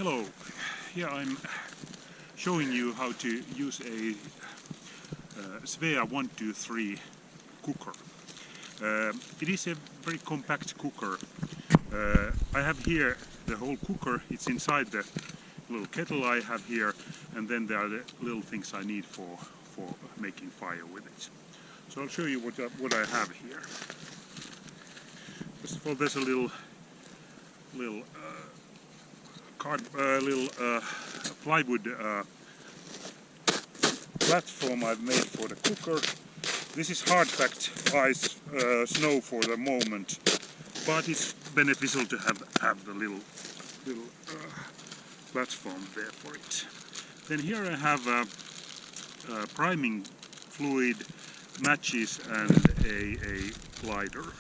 Hello, here I'm showing you how to use a Svea 123 cooker. It is a very compact cooker. I have here the whole cooker. It's inside the little kettle I have here, and then there are the little things I need for making fire with it. So I'll show you what I have here. First of all, there's a little plywood platform I've made for the cooker. This is hard-packed ice snow for the moment, but it's beneficial to have the little platform there for it. Then here I have priming fluid, matches, and a lighter.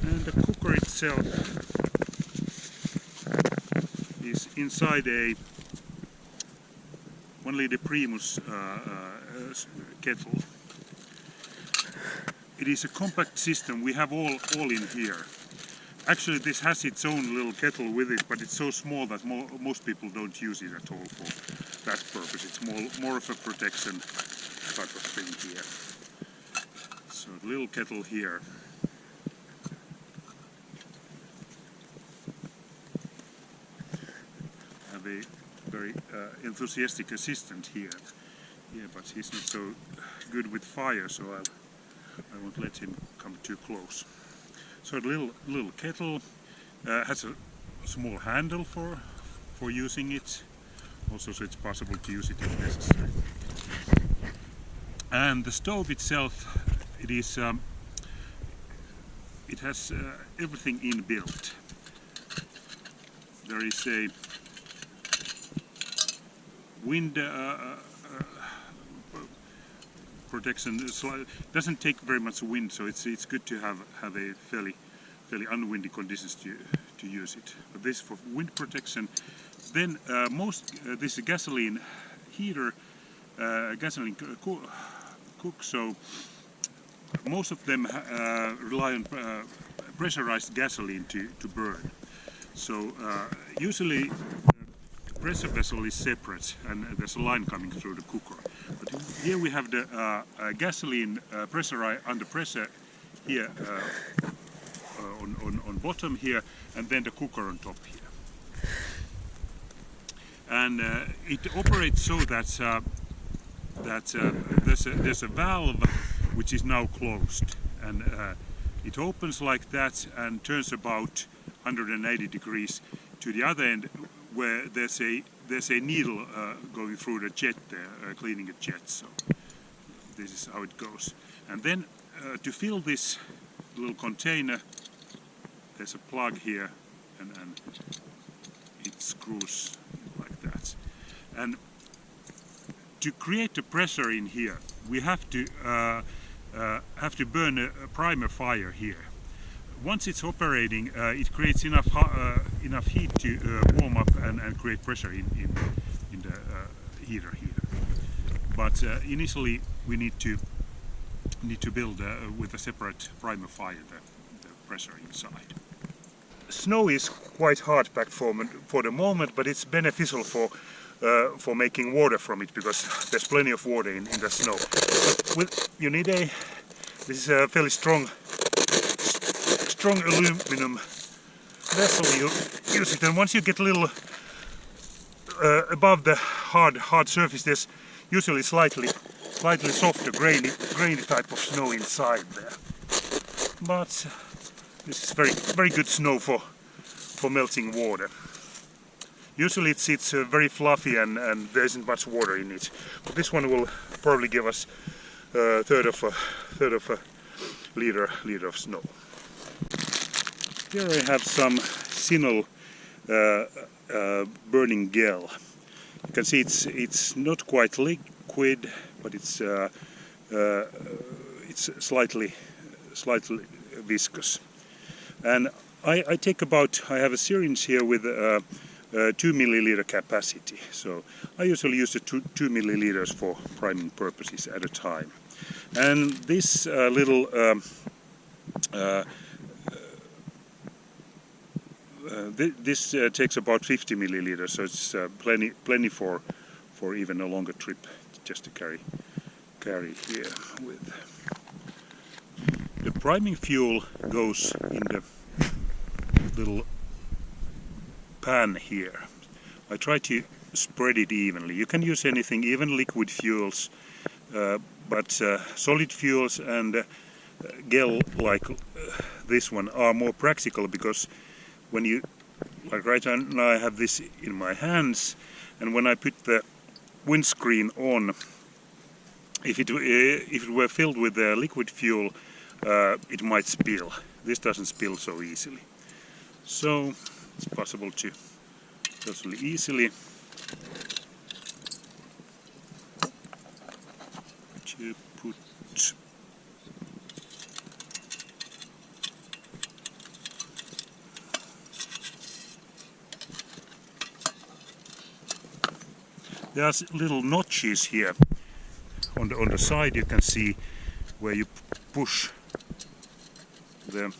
And the cooker itself is inside a 1-liter Primus kettle. It is a compact system. We have all in here. Actually, this has its own little kettle with it, but it's so small that most people don't use it at all for that purpose. It's more of a protection type of thing here. So the little kettle here. Have a very enthusiastic assistant here. Yeah, but he's not so good with fire, so I won't let him come too close. So the little kettle has a small handle for using it, also so it's possible to use it if necessary. And the stove itself, it has everything inbuilt. There is a wind protection. Doesn't take very much wind, so it's good to have a fairly unwindy conditions to use it. But this for wind protection. Then this is a gasoline heater, gasoline cook. So most of them rely on pressurized gasoline to burn. So usually the pressure vessel is separate, and there's a line coming through the cooker. But here we have the gasoline pressure under pressure here on bottom here, and then the cooker on top here. And it operates so that there's a valve which is now closed, and it opens like that and turns about 180 degrees to the other end, where there's a needle going through the jet there, cleaning a jet. So this is how it goes. And then to fill this little container, there's a plug here, and it screws like that. And to create the pressure in here, we have to burn a primer fire here. Once it's operating, it creates enough heat to warm up and create pressure in the heater here. But initially, we need to build with a separate primer fire the pressure inside. Snow is quite hard packed for the moment, but it's beneficial for making water from it, because there's plenty of water in the snow. But you need this is a fairly strong aluminum vessel. You use it, and once you get a little above the hard surface, there's usually slightly softer, grainy type of snow inside there. But this is very good snow for melting water. Usually it's very fluffy and there isn't much water in it. But this one will probably give us a third of a liter of snow. Here I have some Sinol burning gel. You can see it's not quite liquid, but it's slightly viscous. And I have a syringe here with 2 milliliter capacity. So I usually use the 2 milliliters for priming purposes at a time. And this little this takes about 50 milliliters, so it's plenty for even a longer trip, just to carry here with. The priming fuel goes in the little pan here. I try to spread it evenly. You can use anything, even liquid fuels, but solid fuels and gel like this one are more practical, because when you, like right now I have this in my hands, and when I put the windscreen on, if it were filled with liquid fuel, it might spill. This doesn't spill so easily, so it's possible to totally easily to put there's little notches here on the side. You can see where you push the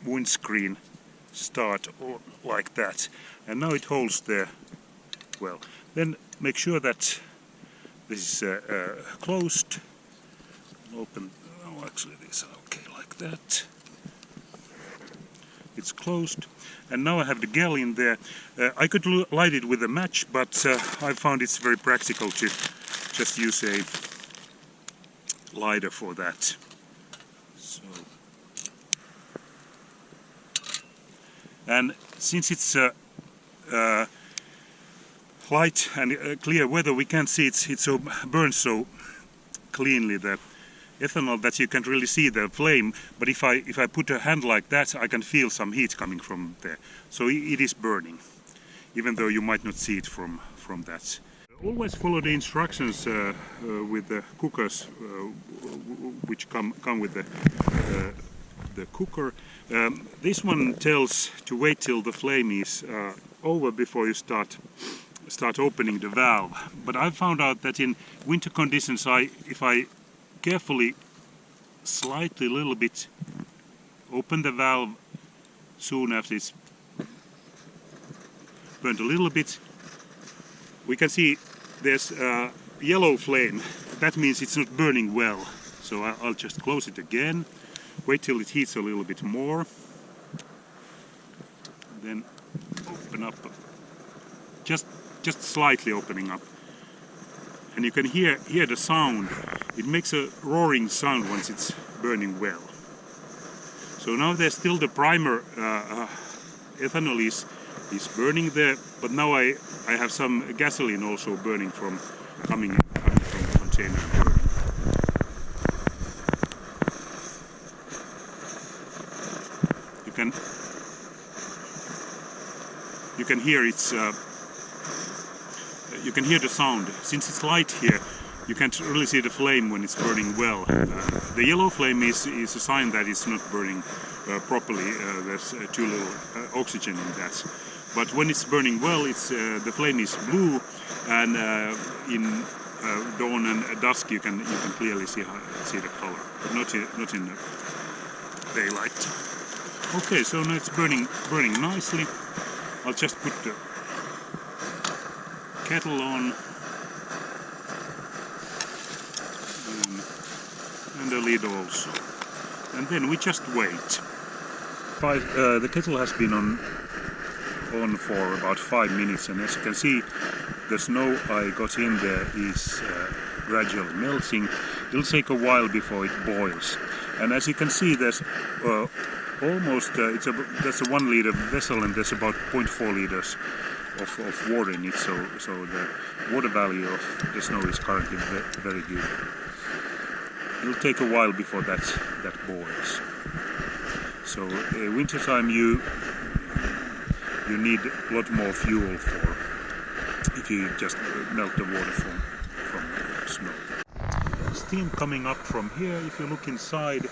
windscreen start like that, and now it holds there well. Then make sure that this is closed. Open. Oh, actually, this okay like that. It's closed, and now I have the gel in there. I could light it with a match, but I found it's very practical to just use a lighter for that. So, and since it's light and clear weather, we can't see it so burns so cleanly the ethanol that you can't really see the flame. But if I put a hand like that, I can feel some heat coming from there. So it is burning, even though you might not see it from that. Always follow the instructions with the cookers, which come with the cooker. This one tells to wait till the flame is over before you start opening the valve. But I found out that in winter conditions, if I carefully, slightly, a little bit, open the valve soon after it's burned a little bit, we can see there's a yellow flame. That means it's not burning well. So I'll just close it again, wait till it heats a little bit more, then open up, just slightly opening up, and you can hear the sound. It makes a roaring sound once it's burning well. So now there's still the primer ethanol is burning there, but now I have some gasoline also burning coming from the container. You can hear it's you can hear the sound. Since it's light here, you can't really see the flame when it's burning well. The yellow flame is a sign that it's not burning properly. There's too little oxygen in that. But when it's burning well, the flame is blue, and in dawn and dusk you can clearly see the color, but not in the daylight. Okay, so now it's burning nicely. I'll just put the kettle on and the lid also, and then we just wait. The kettle has been on for about 5 minutes, and as you can see, the snow I got in there is gradually melting. It'll take a while before it boils, and as you can see, there's almost that's a 1 liter vessel, and there's about 0.4 liters of water in it, so the water value of the snow is currently very good. It'll take a while before that boils. So winter time you need a lot more fuel if you just melt the water from snow. Steam coming up from here. If you look inside,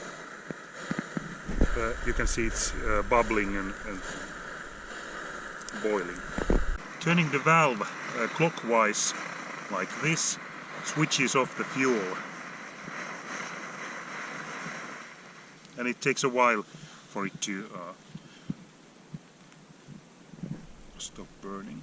you can see it's bubbling and boiling. Turning the valve clockwise like this switches off the fuel, and it takes a while for it to stop burning.